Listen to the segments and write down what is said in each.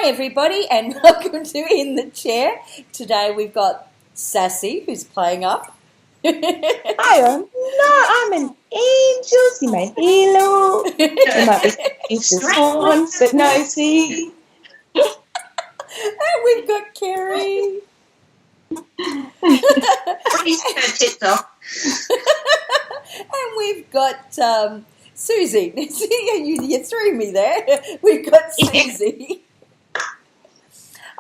Hi everybody and welcome to In the Chair. Today we've got Sassy who's playing up. I'm an angel, see my halo. It might be just once, but no, see. And we've got Kerry. And we've got Susie. You threw me there. We've got Susie.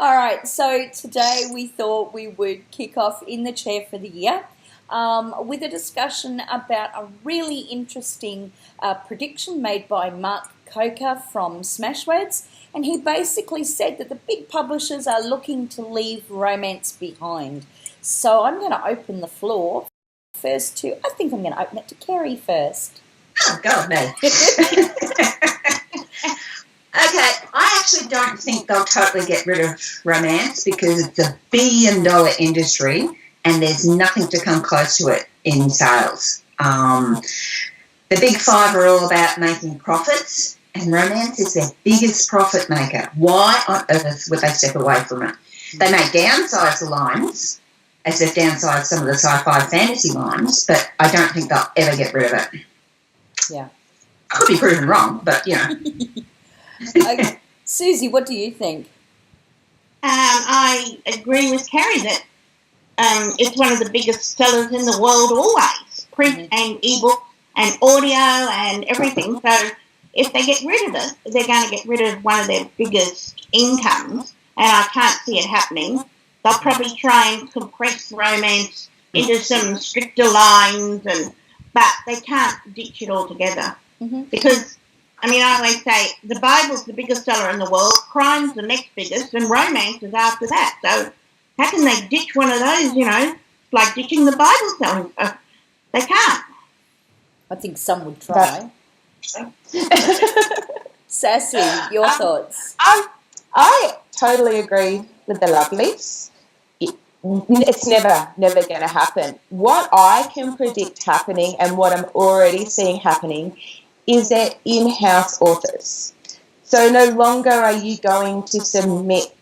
All right, so today we thought we would kick off In the Chair for the year with a discussion about a really interesting prediction made by Mark Coker from Smashwords. And he basically said that the big publishers are looking to leave romance behind. So I'm going to open the floor first to, I think I'm going to open it to Kerry first. Oh, God, no. Okay, I actually don't think they'll totally get rid of romance because it's a billion-dollar industry and there's nothing to come close to it in sales. The big five are all about making profits, and romance is their biggest profit maker. Why on earth would they step away from it? They may downsize the lines, as they've downsized some of the sci-fi fantasy lines, but I don't think they'll ever get rid of it. Yeah. I could be proven wrong, but, you know. Okay. Susie, what do you think? I agree with Kerry that it's one of the biggest sellers in the world always, print and ebook and audio and everything. So if they get rid of it, they're going to get rid of one of their biggest incomes, and I can't see it happening. They'll probably try and compress romance into some stricter lines, but they can't ditch it altogether because, I mean, I always say the Bible's the biggest seller in the world, crime's the next biggest, and romance is after that. So how can they ditch one of those, you know? It's like ditching the Bible selling. They can't. I think some would try. Sassy, your thoughts? I totally agree with the Lovelies. It's never going to happen. What I can predict happening and what I'm already seeing happening is their in-house authors. So no longer are you going to submit.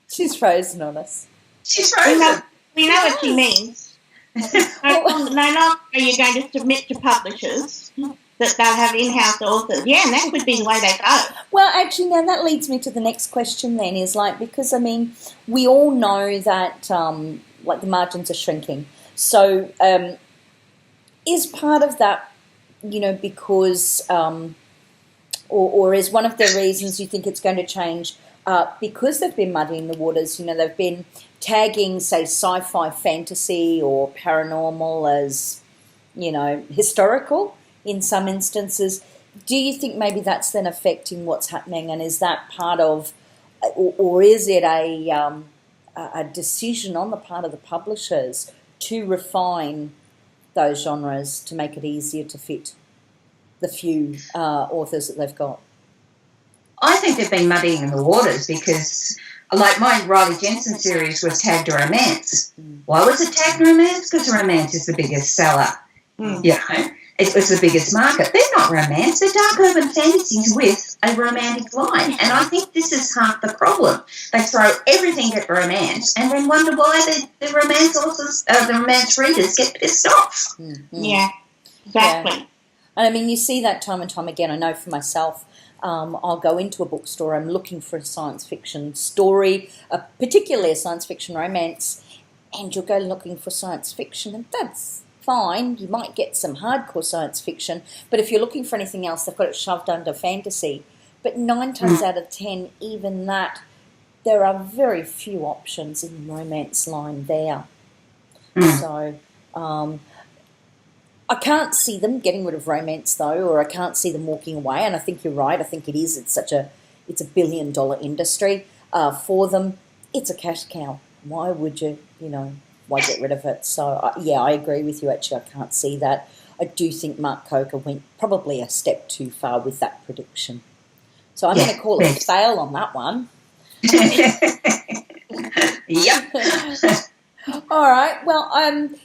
She's frozen on us. She's frozen. We know what she means. No longer are you going to submit to publishers that they'll have in-house authors. Yeah, and that could be the way they go. Well, actually, now that leads me to the next question then, is like, because, I mean, we all know that, like, the margins are shrinking. So is part of that, you know, because, or is one of the reasons you think it's going to change because they've been muddying the waters, you know, they've been tagging, say, sci-fi fantasy or paranormal as, you know, historical in some instances. Do you think maybe that's then affecting what's happening, and is that part of, or is it a decision on the part of the publishers to refine those genres to make it easier to fit the few authors that they've got? I think they've been muddying the waters because, like, my Riley Jensen series was tagged romance. Why was it tagged romance? Because romance is the biggest seller. You know, it was the biggest market. They're not romance. They're dark urban fantasies with a romantic line. And I think this is half the problem. They throw everything at romance and then wonder why the romance authors, the romance readers get pissed off. Yeah, exactly. Yeah. And I mean, you see that time and time again. I know for myself, I'll go into a bookstore, I'm looking for a science fiction story, particularly a science fiction romance, and you'll go looking for science fiction, and that's fine. You might get some hardcore science fiction, but if you're looking for anything else, they've got it shoved under fantasy. But 9 times out of 10, even that, there are very few options in the romance line there. So I can't see them getting rid of romance, though, or I can't see them walking away. And I think you're right. I think it is. It's a billion-dollar industry for them. It's a cash cow. Why would you, why get rid of it? So, yeah, I agree with you, actually. I can't see that. I do think Mark Coker went probably a step too far with that prediction. So I'm going to call it a fail on that one. Yep. All right. Well,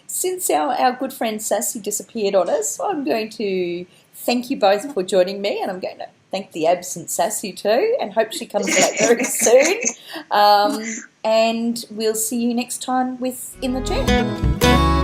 since our good friend Sassy disappeared on us, I'm going to thank you both for joining me, and I'm going to thank the absent Sassy too, and hope she comes back very soon. And we'll see you next time with In the Gym.